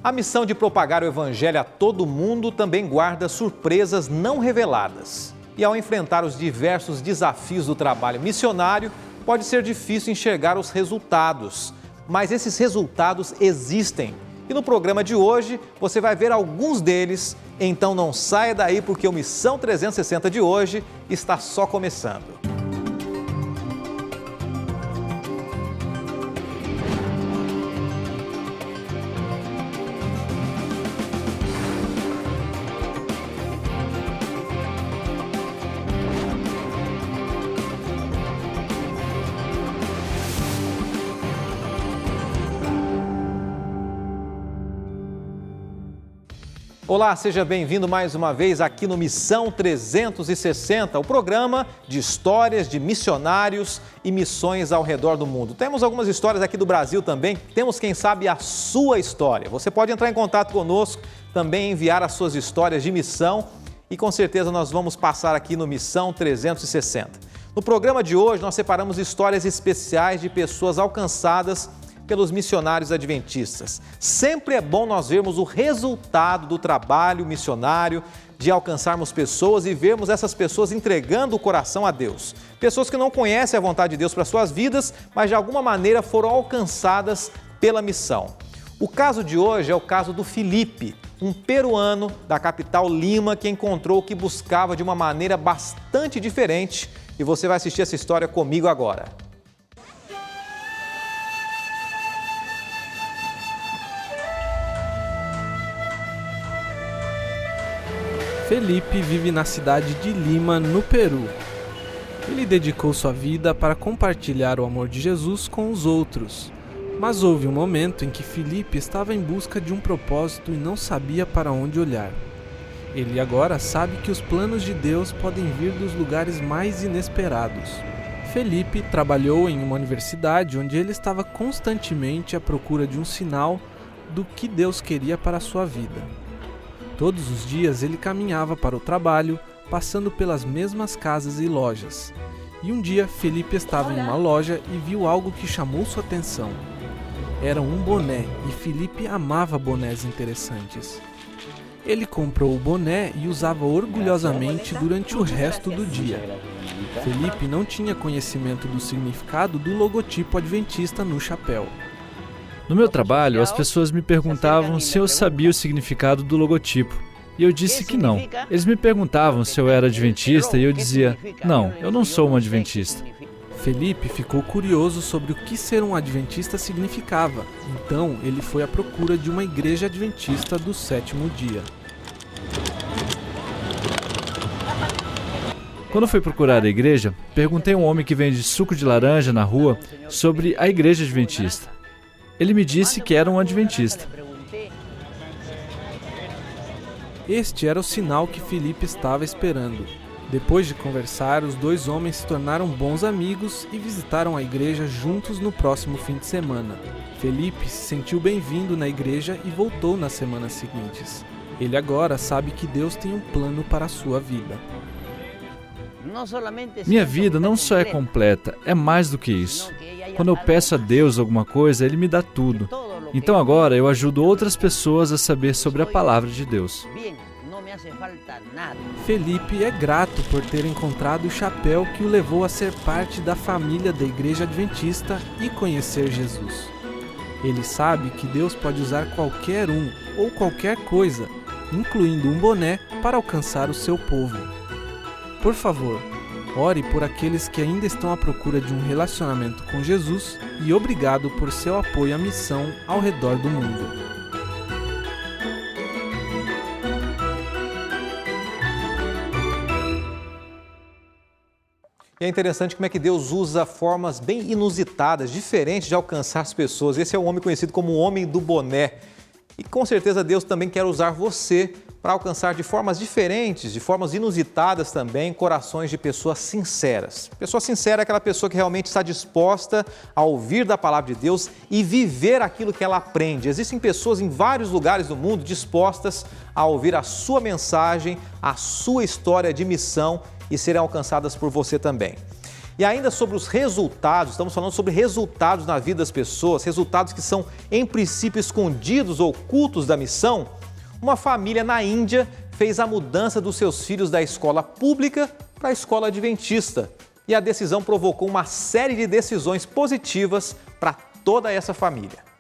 A missão de propagar o Evangelho a todo mundo também guarda surpresas não reveladas. E ao enfrentar os diversos desafios do trabalho missionário, pode ser difícil enxergar os resultados. Mas esses resultados existem. E no programa de hoje, você vai ver alguns deles. Então não saia daí, porque o Missão 360 de hoje está só começando. Olá, seja bem-vindo mais uma vez aqui no Missão 360, o programa de histórias de missionários e missões ao redor do mundo. Temos algumas histórias aqui do Brasil também, temos, quem sabe, a sua história. Você pode entrar em contato conosco, também enviar as suas histórias de missão e com certeza nós vamos passar aqui no Missão 360. No programa de hoje nós separamos histórias especiais de pessoas alcançadas pelos missionários adventistas. Sempre é bom nós vermos o resultado do trabalho missionário, de alcançarmos pessoas e vermos essas pessoas entregando o coração a Deus. Pessoas que não conhecem a vontade de Deus para suas vidas, mas de alguma maneira foram alcançadas pela missão. O caso de hoje é o caso do Felipe, um peruano da capital Lima que encontrou o que buscava de uma maneira bastante diferente. E você vai assistir essa história comigo agora. Felipe vive na cidade de Lima, no Peru. Ele dedicou sua vida para compartilhar o amor de Jesus com os outros. Mas houve um momento em que Felipe estava em busca de um propósito e não sabia para onde olhar. Ele agora sabe que os planos de Deus podem vir dos lugares mais inesperados. Felipe trabalhou em uma universidade onde ele estava constantemente à procura de um sinal do que Deus queria para a sua vida. Todos os dias ele caminhava para o trabalho, passando pelas mesmas casas e lojas. E um dia Felipe estava em uma loja e viu algo que chamou sua atenção. Era um boné e Felipe amava bonés interessantes. Ele comprou o boné e usava orgulhosamente durante o resto do dia. Felipe não tinha conhecimento do significado do logotipo adventista no chapéu. No meu trabalho, as pessoas me perguntavam se eu sabia o significado do logotipo. E eu disse que não. Eles me perguntavam se eu era adventista e eu dizia, não, eu não sou um adventista. Felipe ficou curioso sobre o que ser um adventista significava. Então, ele foi à procura de uma igreja adventista do sétimo dia. Quando fui procurar a igreja, perguntei a um homem que vende suco de laranja na rua sobre a igreja adventista. Ele me disse que era um adventista. Este era o sinal que Felipe estava esperando. Depois de conversar, os dois homens se tornaram bons amigos e visitaram a igreja juntos no próximo fim de semana. Felipe se sentiu bem-vindo na igreja e voltou nas semanas seguintes. Ele agora sabe que Deus tem um plano para a sua vida. Minha vida não só é completa, é mais do que isso. Quando eu peço a Deus alguma coisa, Ele me dá tudo. Então agora eu ajudo outras pessoas a saber sobre a palavra de Deus. Felipe é grato por ter encontrado o chapéu que o levou a ser parte da família da Igreja Adventista e conhecer Jesus. Ele sabe que Deus pode usar qualquer um ou qualquer coisa, incluindo um boné, para alcançar o seu povo. Por favor, ore por aqueles que ainda estão à procura de um relacionamento com Jesus e obrigado por seu apoio à missão ao redor do mundo. E é interessante como é que Deus usa formas bem inusitadas, diferentes de alcançar as pessoas. Esse é o homem conhecido como o homem do boné. E com certeza Deus também quer usar você para alcançar de formas diferentes, de formas inusitadas também, corações de pessoas sinceras. Pessoa sincera é aquela pessoa que realmente está disposta a ouvir da palavra de Deus e viver aquilo que ela aprende. Existem pessoas em vários lugares do mundo dispostas a ouvir a sua mensagem, a sua história de missão e serem alcançadas por você também. E ainda sobre os resultados, estamos falando sobre resultados na vida das pessoas, resultados que são, em princípio, escondidos ou ocultos da missão. Uma família na Índia fez a mudança dos seus filhos da escola pública para a escola adventista. E a decisão provocou uma série de decisões positivas para toda essa família.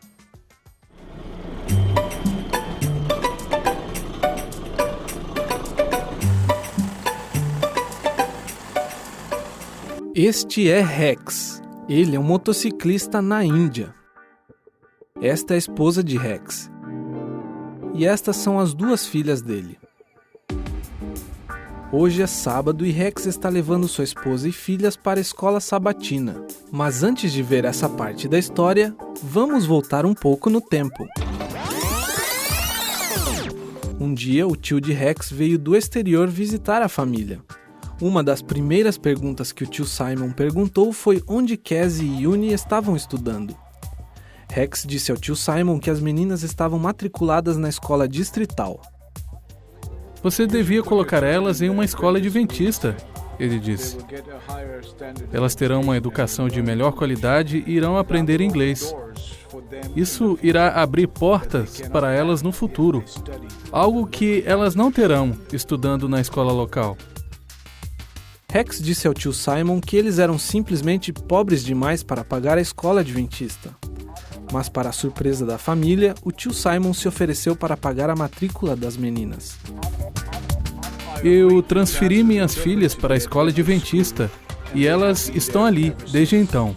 Este é Rex. Ele é um motociclista na Índia. Esta é a esposa de Rex. E estas são as duas filhas dele. Hoje é sábado e Rex está levando sua esposa e filhas para a escola sabatina. Mas antes de ver essa parte da história, vamos voltar um pouco no tempo. Um dia, o tio de Rex veio do exterior visitar a família. Uma das primeiras perguntas que o tio Simon perguntou foi onde Cassie e Yuni estavam estudando. Rex disse ao tio Simon que as meninas estavam matriculadas na escola distrital. Você devia colocar elas em uma escola adventista, ele disse. Elas terão uma educação de melhor qualidade e irão aprender inglês. Isso irá abrir portas para elas no futuro, algo que elas não terão estudando na escola local. Rex disse ao tio Simon que eles eram simplesmente pobres demais para pagar a escola adventista. Mas, para a surpresa da família, o tio Simon se ofereceu para pagar a matrícula das meninas. Eu transferi minhas filhas para a escola adventista e elas estão ali desde então.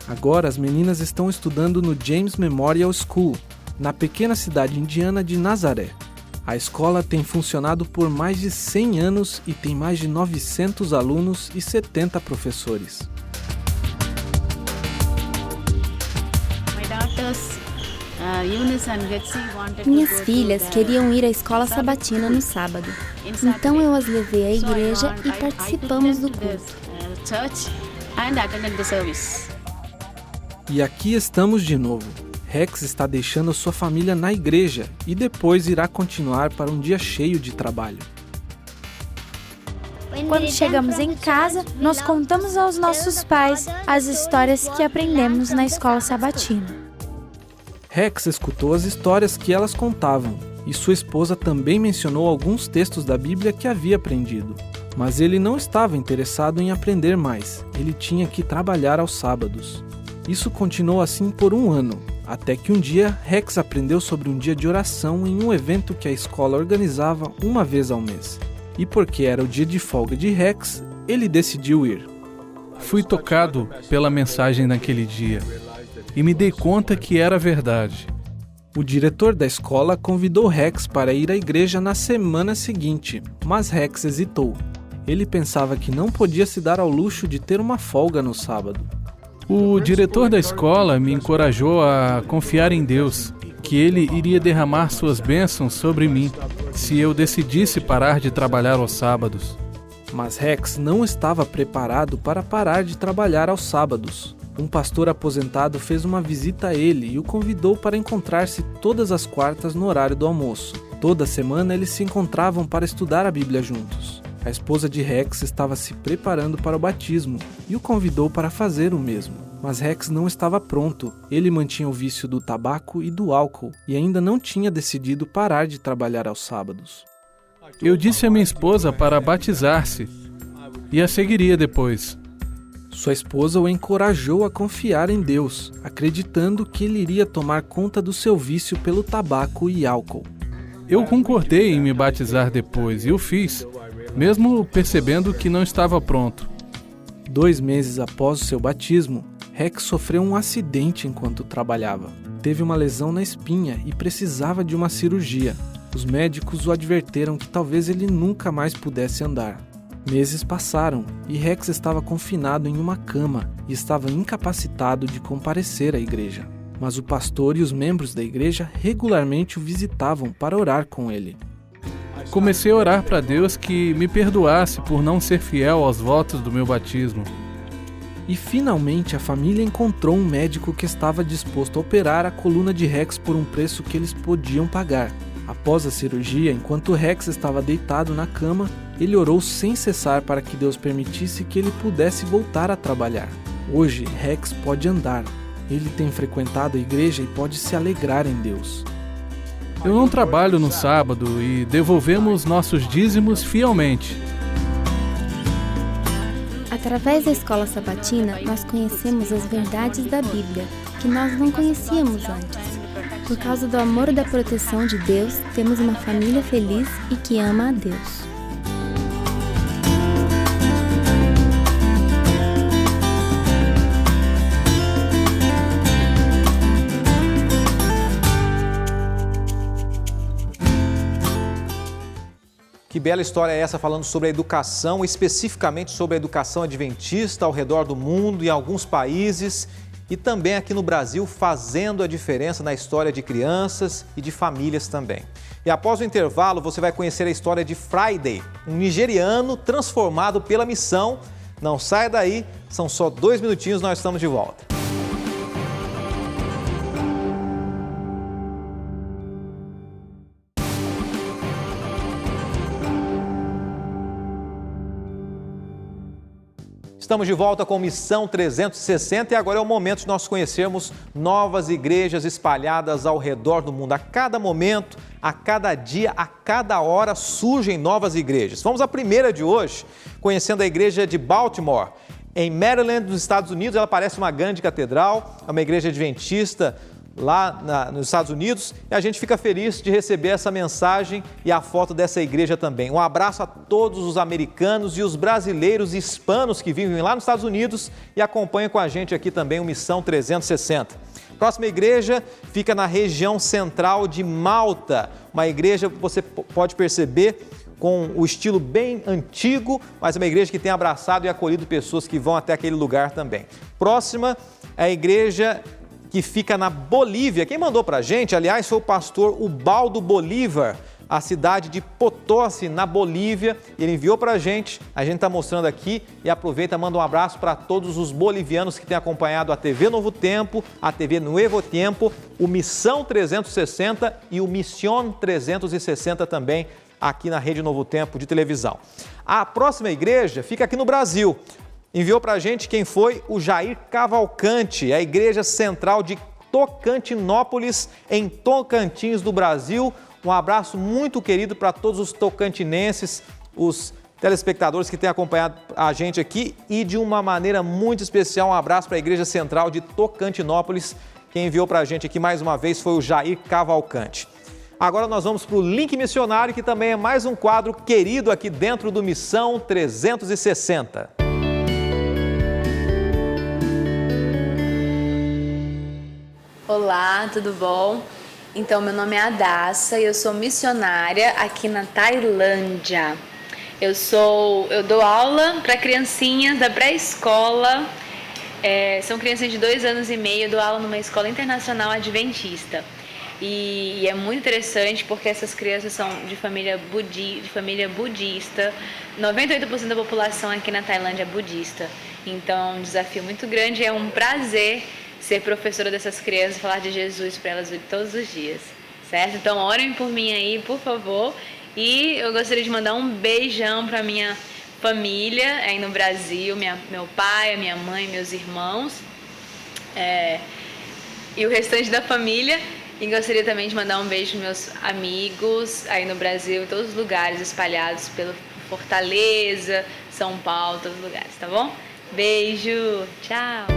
Agora as meninas estão estudando no James Memorial School, na pequena cidade indiana de Nazaré. A escola tem funcionado por mais de 100 anos e tem mais de 900 alunos e 70 professores. Minhas filhas queriam ir à escola sabatina no sábado, então eu as levei à igreja e participamos do culto. E aqui estamos de novo. Rex está deixando sua família na igreja e depois irá continuar para um dia cheio de trabalho. Quando chegamos em casa, nós contamos aos nossos pais as histórias que aprendemos na escola sabatina. Rex escutou as histórias que elas contavam e sua esposa também mencionou alguns textos da Bíblia que havia aprendido. Mas ele não estava interessado em aprender mais, ele tinha que trabalhar aos sábados. Isso continuou assim por um ano, até que um dia Rex aprendeu sobre um dia de oração em um evento que a escola organizava uma vez ao mês. E porque era o dia de folga de Rex, ele decidiu ir. Fui tocado pela mensagem naquele dia e me dei conta que era verdade. O diretor da escola convidou Rex para ir à igreja na semana seguinte, mas Rex hesitou. Ele pensava que não podia se dar ao luxo de ter uma folga no sábado. O diretor da escola me encorajou a confiar em Deus, que Ele iria derramar suas bênçãos sobre mim se eu decidisse parar de trabalhar aos sábados. Mas Rex não estava preparado para parar de trabalhar aos sábados. Um pastor aposentado fez uma visita a ele e o convidou para encontrar-se todas as quartas no horário do almoço. Toda semana eles se encontravam para estudar a Bíblia juntos. A esposa de Rex estava se preparando para o batismo e o convidou para fazer o mesmo. Mas Rex não estava pronto. Ele mantinha o vício do tabaco e do álcool e ainda não tinha decidido parar de trabalhar aos sábados. Eu disse a minha esposa para batizar-se e a seguiria depois. Sua esposa o encorajou a confiar em Deus, acreditando que ele iria tomar conta do seu vício pelo tabaco e álcool. Eu concordei em me batizar depois e o fiz, mesmo percebendo que não estava pronto. 2 meses após o seu batismo, Rex sofreu um acidente enquanto trabalhava. Teve uma lesão na espinha e precisava de uma cirurgia. Os médicos o adverteram que talvez ele nunca mais pudesse andar. Meses passaram e Rex estava confinado em uma cama e estava incapacitado de comparecer à igreja. Mas o pastor e os membros da igreja regularmente o visitavam para orar com ele. Comecei a orar para Deus que me perdoasse por não ser fiel aos votos do meu batismo. E finalmente a família encontrou um médico que estava disposto a operar a coluna de Rex por um preço que eles podiam pagar. Após a cirurgia, enquanto Rex estava deitado na cama, ele orou sem cessar para que Deus permitisse que ele pudesse voltar a trabalhar. Hoje, Rex pode andar. Ele tem frequentado a igreja e pode se alegrar em Deus. Eu não trabalho no sábado e devolvemos nossos dízimos fielmente. Através da escola sabatina, nós conhecemos as verdades da Bíblia, que nós não conhecíamos antes. Por causa do amor e da proteção de Deus, temos uma família feliz e que ama a Deus. Que bela história é essa falando sobre a educação, especificamente sobre a educação adventista ao redor do mundo, em alguns países e também aqui no Brasil, fazendo a diferença na história de crianças e de famílias também. E após o intervalo, você vai conhecer a história de Friday, um nigeriano transformado pela missão. Não saia daí, são só 2 minutinhos, nós estamos de volta. Estamos de volta com Missão 360 e agora é o momento de nós conhecermos novas igrejas espalhadas ao redor do mundo. A cada momento, a cada dia, a cada hora surgem novas igrejas. Vamos à primeira de hoje, conhecendo a igreja de Baltimore, em Maryland, nos Estados Unidos. Ela parece uma grande catedral, é uma igreja adventista lá nos Estados Unidos, e a gente fica feliz de receber essa mensagem e a foto dessa igreja também. Um abraço a todos os americanos e os brasileiros e hispanos que vivem lá nos Estados Unidos e acompanham com a gente aqui também o Missão 360. Próxima igreja fica na região central de Malta, uma igreja que você pode perceber com o estilo bem antigo, mas é uma igreja que tem abraçado e acolhido pessoas que vão até aquele lugar também. Próxima é a igreja que fica na Bolívia. Quem mandou para a gente, aliás, foi o pastor Ubaldo Bolívar, a cidade de Potosí, na Bolívia. Ele enviou para a gente está mostrando aqui e aproveita, manda um abraço para todos os bolivianos que têm acompanhado a TV Novo Tempo, a TV Nuevo Tempo, o Missão 360 e o Missão 360 também, aqui na Rede Novo Tempo de televisão. A próxima igreja fica aqui no Brasil. Enviou para a gente quem foi o Jair Cavalcante, a Igreja Central de Tocantinópolis, em Tocantins, do Brasil. Um abraço muito querido para todos os tocantinenses, os telespectadores que têm acompanhado a gente aqui e de uma maneira muito especial, um abraço para a Igreja Central de Tocantinópolis. Quem enviou para a gente aqui mais uma vez foi o Jair Cavalcante. Agora nós vamos para o Link Missionário, que também é mais um quadro querido aqui dentro do Missão 360. Olá, tudo bom? Então, meu nome é Adassa e eu sou missionária aqui na Tailândia. Eu dou aula para criancinhas da pré-escola, são crianças de 2 anos e meio, eu dou aula numa escola internacional adventista. E é muito interessante porque essas crianças são de família budista, 98% da população aqui na Tailândia é budista. Então, é um desafio muito grande, é um prazer ser professora dessas crianças e falar de Jesus para elas todos os dias, certo? Então, orem por mim aí, por favor. E eu gostaria de mandar um beijão para minha família aí no Brasil, meu pai, a minha mãe, meus irmãos e o restante da família. E gostaria também de mandar um beijo para meus amigos aí no Brasil, em todos os lugares espalhados pelo Fortaleza, São Paulo, todos os lugares, tá bom? Beijo, tchau!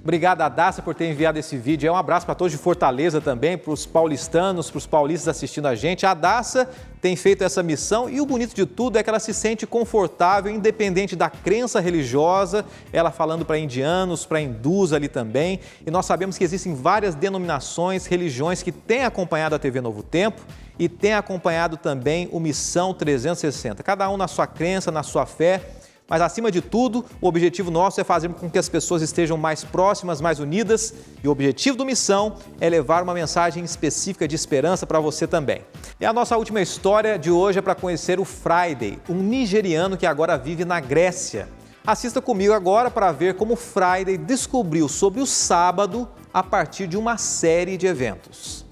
Obrigado, Adassa, por ter enviado esse vídeo. Um abraço para todos de Fortaleza também, para os paulistanos, para os paulistas assistindo a gente. A Adassa tem feito essa missão e o bonito de tudo é que ela se sente confortável, independente da crença religiosa, ela falando para indianos, para hindus ali também. E nós sabemos que existem várias denominações, religiões que têm acompanhado a TV Novo Tempo e têm acompanhado também o Missão 360. Cada um na sua crença, na sua fé. Mas, acima de tudo, o objetivo nosso é fazer com que as pessoas estejam mais próximas, mais unidas. E o objetivo do Missão é levar uma mensagem específica de esperança para você também. E a nossa última história de hoje é para conhecer o Friday, um nigeriano que agora vive na Grécia. Assista comigo agora para ver como Friday descobriu sobre o sábado a partir de uma série de eventos.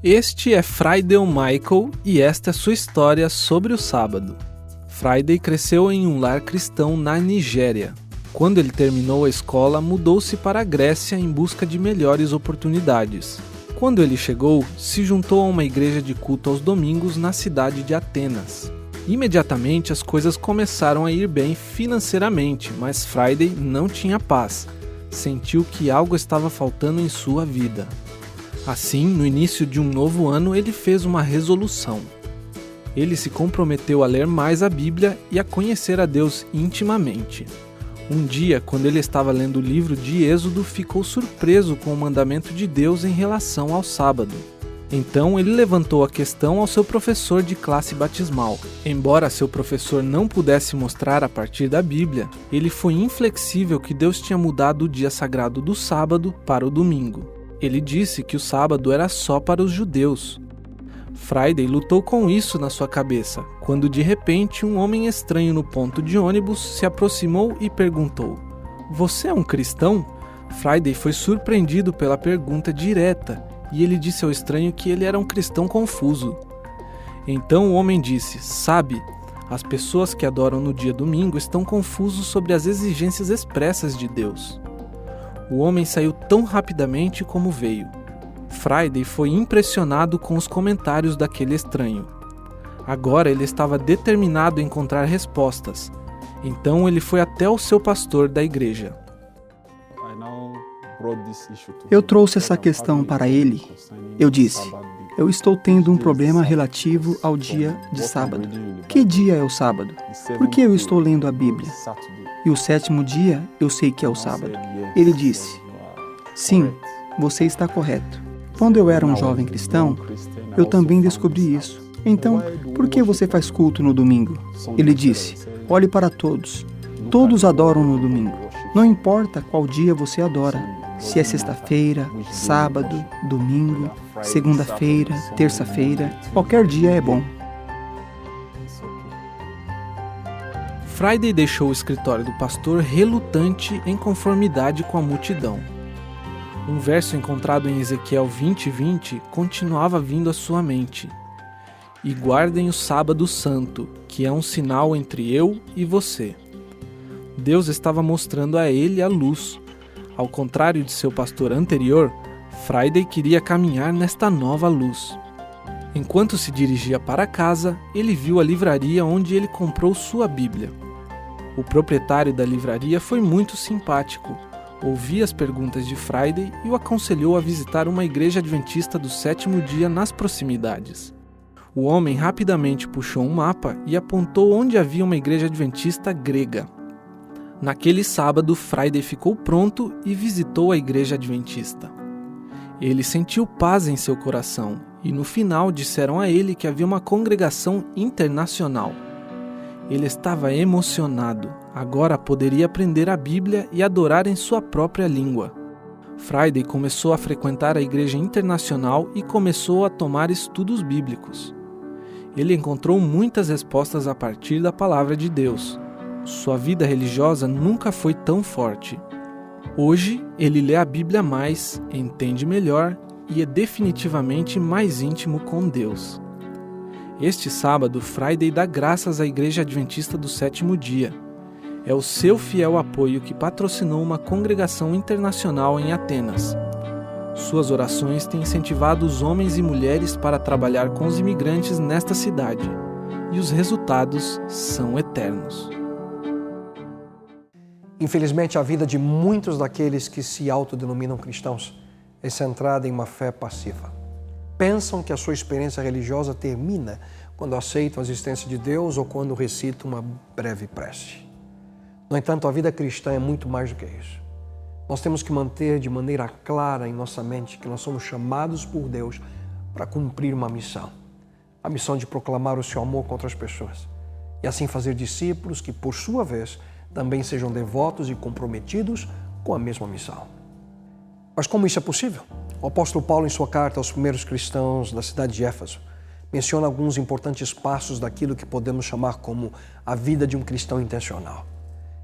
Este é Friday Michael e esta é sua história sobre o sábado. Friday cresceu em um lar cristão na Nigéria. Quando ele terminou a escola, mudou-se para a Grécia em busca de melhores oportunidades. Quando ele chegou, se juntou a uma igreja de culto aos domingos na cidade de Atenas. Imediatamente as coisas começaram a ir bem financeiramente, mas Friday não tinha paz. Sentiu que algo estava faltando em sua vida. Assim, no início de um novo ano, ele fez uma resolução. Ele se comprometeu a ler mais a Bíblia e a conhecer a Deus intimamente. Um dia, quando ele estava lendo o livro de Êxodo, ficou surpreso com o mandamento de Deus em relação ao sábado. Então, ele levantou a questão ao seu professor de classe batismal. Embora seu professor não pudesse mostrar a partir da Bíblia, ele foi inflexível que Deus tinha mudado o dia sagrado do sábado para o domingo. Ele disse que o sábado era só para os judeus. Friday lutou com isso na sua cabeça, quando de repente um homem estranho no ponto de ônibus se aproximou e perguntou: "Você é um cristão?" Friday foi surpreendido pela pergunta direta e ele disse ao estranho que ele era um cristão confuso. Então o homem disse: "Sabe, as pessoas que adoram no dia domingo estão confusos sobre as exigências expressas de Deus." O homem saiu tão rapidamente como veio. Friday foi impressionado com os comentários daquele estranho. Agora ele estava determinado a encontrar respostas. Então ele foi até o seu pastor da igreja. Eu trouxe essa questão para ele. Eu disse: "Eu estou tendo um problema relativo ao dia de sábado. Que dia é o sábado? Por que eu estou lendo a Bíblia? E o sétimo dia eu sei que é o sábado." Ele disse: "Sim, você está correto. Quando eu era um jovem cristão, eu também descobri isso. Então, por que você faz culto no domingo?" Ele disse: "Olhe para todos. Todos adoram no domingo. Não importa qual dia você adora. Se é sexta-feira, sábado, domingo, segunda-feira, terça-feira, qualquer dia é bom." Friday deixou o escritório do pastor relutante em conformidade com a multidão. Um verso encontrado em Ezequiel 20:20 continuava vindo à sua mente. "E guardem o sábado santo, que é um sinal entre eu e você." Deus estava mostrando a ele a luz. Ao contrário de seu pastor anterior, Friday queria caminhar nesta nova luz. Enquanto se dirigia para casa, ele viu a livraria onde ele comprou sua Bíblia. O proprietário da livraria foi muito simpático, ouviu as perguntas de Friday e o aconselhou a visitar uma igreja adventista do sétimo dia nas proximidades. O homem rapidamente puxou um mapa e apontou onde havia uma igreja adventista grega. Naquele sábado, Friday ficou pronto e visitou a igreja adventista. Ele sentiu paz em seu coração e no final disseram a ele que havia uma congregação internacional. Ele estava emocionado, agora poderia aprender a Bíblia e adorar em sua própria língua. Friday começou a frequentar a igreja internacional e começou a tomar estudos bíblicos. Ele encontrou muitas respostas a partir da palavra de Deus. Sua vida religiosa nunca foi tão forte. Hoje, ele lê a Bíblia mais, entende melhor e é definitivamente mais íntimo com Deus. Este sábado, Friday dá graças à Igreja Adventista do Sétimo Dia. É o seu fiel apoio que patrocinou uma congregação internacional em Atenas. Suas orações têm incentivado os homens e mulheres para trabalhar com os imigrantes nesta cidade. E os resultados são eternos. Infelizmente, a vida de muitos daqueles que se autodenominam cristãos é centrada em uma fé passiva. Pensam que a sua experiência religiosa termina quando aceitam a existência de Deus ou quando recitam uma breve prece. No entanto, a vida cristã é muito mais do que isso. Nós temos que manter de maneira clara em nossa mente que nós somos chamados por Deus para cumprir uma missão. A missão de proclamar o seu amor contra as pessoas e assim fazer discípulos que, por sua vez, também sejam devotos e comprometidos com a mesma missão. Mas como isso é possível? O apóstolo Paulo, em sua carta aos primeiros cristãos da cidade de Éfeso, menciona alguns importantes passos daquilo que podemos chamar como a vida de um cristão intencional.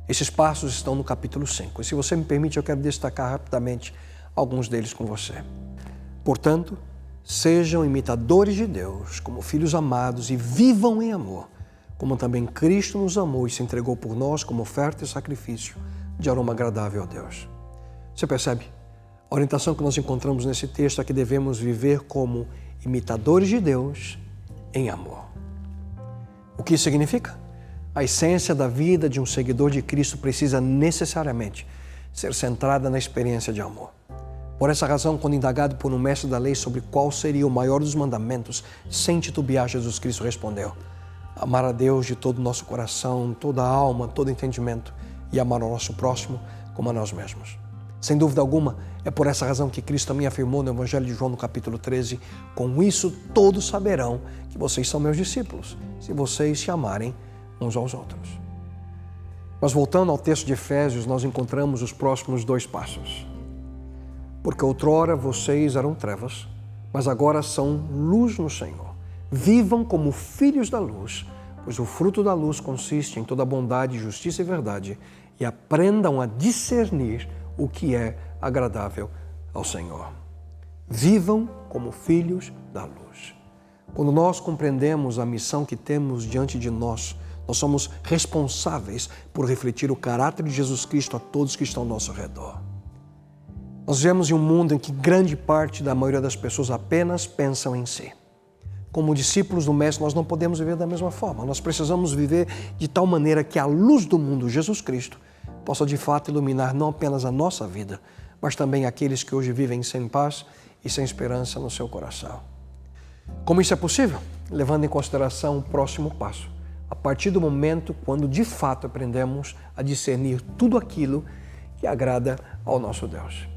Esses passos estão no capítulo 5. E se você me permite, eu quero destacar rapidamente alguns deles com você. Portanto, sejam imitadores de Deus, como filhos amados, e vivam em amor, como também Cristo nos amou e se entregou por nós como oferta e sacrifício de aroma agradável a Deus. Você percebe? A orientação que nós encontramos nesse texto é que devemos viver como imitadores de Deus em amor. O que isso significa? A essência da vida de um seguidor de Cristo precisa necessariamente ser centrada na experiência de amor. Por essa razão, quando indagado por um mestre da lei sobre qual seria o maior dos mandamentos, sem titubear, Jesus Cristo respondeu: amar a Deus de todo o nosso coração, toda a alma, todo entendimento e amar ao nosso próximo como a nós mesmos. Sem dúvida alguma, é por essa razão que Cristo também afirmou no Evangelho de João, no capítulo 13, com isso todos saberão que vocês são meus discípulos, se vocês se amarem uns aos outros. Mas voltando ao texto de Efésios, nós encontramos os próximos 2 passos. Porque outrora vocês eram trevas, mas agora são luz no Senhor. Vivam como filhos da luz, pois o fruto da luz consiste em toda bondade, justiça e verdade, e aprendam a discernir o que é agradável ao Senhor. Vivam como filhos da luz. Quando nós compreendemos a missão que temos diante de nós, nós somos responsáveis por refletir o caráter de Jesus Cristo a todos que estão ao nosso redor. Nós vivemos em um mundo em que grande parte da maioria das pessoas apenas pensam em si. Como discípulos do Mestre, nós não podemos viver da mesma forma. Nós precisamos viver de tal maneira que a luz do mundo, Jesus Cristo, possa de fato iluminar não apenas a nossa vida, mas também aqueles que hoje vivem sem paz e sem esperança no seu coração. Como isso é possível? Levando em consideração o próximo passo. A partir do momento quando de fato aprendemos a discernir tudo aquilo que agrada ao nosso Deus.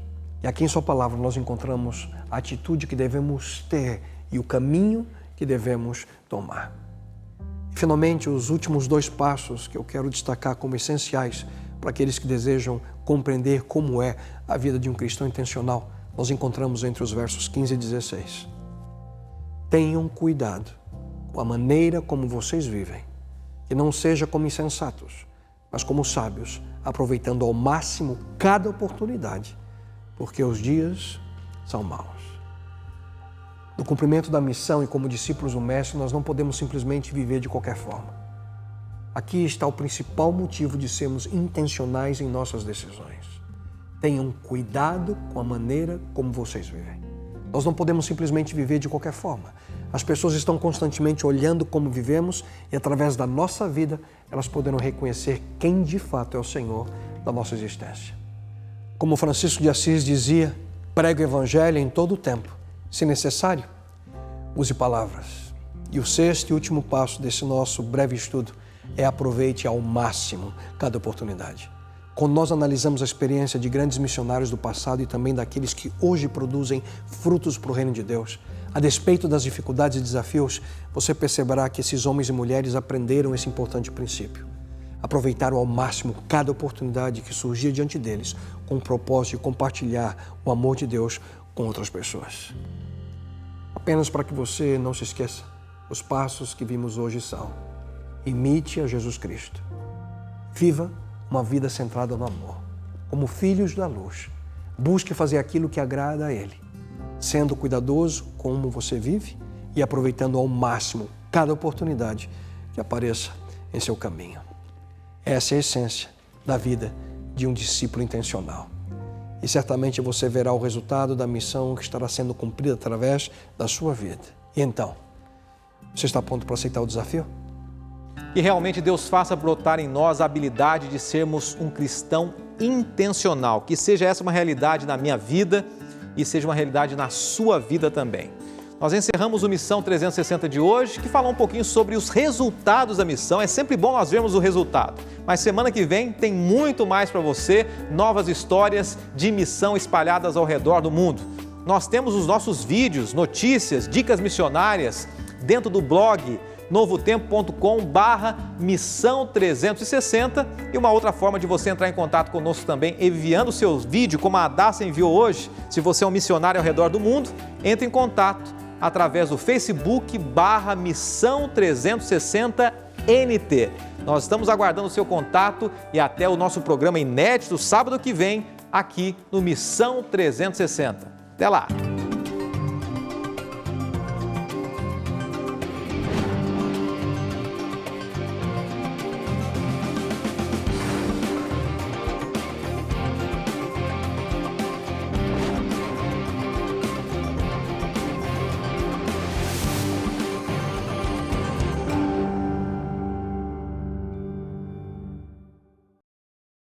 E aqui em sua palavra nós encontramos a atitude que devemos ter e o caminho que devemos tomar. E, finalmente, os últimos 2 passos que eu quero destacar como essenciais para aqueles que desejam compreender como é a vida de um cristão intencional, nós encontramos entre os versos 15 e 16. Tenham cuidado com a maneira como vocês vivem, que não seja como insensatos, mas como sábios, aproveitando ao máximo cada oportunidade, porque os dias são maus. No cumprimento da missão e como discípulos do Mestre, nós não podemos simplesmente viver de qualquer forma. Aqui está o principal motivo de sermos intencionais em nossas decisões. Tenham cuidado com a maneira como vocês vivem. Nós não podemos simplesmente viver de qualquer forma. As pessoas estão constantemente olhando como vivemos e, através da nossa vida, elas poderão reconhecer quem de fato é o Senhor da nossa existência. Como Francisco de Assis dizia, pregue o Evangelho em todo o tempo. Se necessário, use palavras. E o 6º e último passo desse nosso breve estudo é aproveite ao máximo cada oportunidade. Quando nós analisamos a experiência de grandes missionários do passado e também daqueles que hoje produzem frutos para o reino de Deus, a despeito das dificuldades e desafios, você perceberá que esses homens e mulheres aprenderam esse importante princípio. Aproveitaram ao máximo cada oportunidade que surgia diante deles com o propósito de compartilhar o amor de Deus com outras pessoas. Apenas para que você não se esqueça, os passos que vimos hoje são: imite a Jesus Cristo. Viva uma vida centrada no amor. Como filhos da luz, busque fazer aquilo que agrada a Ele, sendo cuidadoso como você vive e aproveitando ao máximo cada oportunidade que apareça em seu caminho. Essa é a essência da vida de um discípulo intencional. E certamente você verá o resultado da missão que estará sendo cumprida através da sua vida. E então, você está pronto para aceitar o desafio? Que realmente Deus faça brotar em nós a habilidade de sermos um cristão intencional. Que seja essa uma realidade na minha vida e seja uma realidade na sua vida também. Nós encerramos o Missão 360 de hoje, que fala um pouquinho sobre os resultados da missão. É sempre bom nós vermos o resultado. Mas semana que vem tem muito mais para você, novas histórias de missão espalhadas ao redor do mundo. Nós temos os nossos vídeos, notícias, dicas missionárias dentro do blog novotempo.com/missão360 e uma outra forma de você entrar em contato conosco também, enviando seus vídeos, como a Daça enviou hoje. Se você é um missionário ao redor do mundo, entre em contato através do Facebook /Missão 360 NT. Nós estamos aguardando o seu contato e até o nosso programa inédito sábado que vem aqui no Missão 360. Até lá!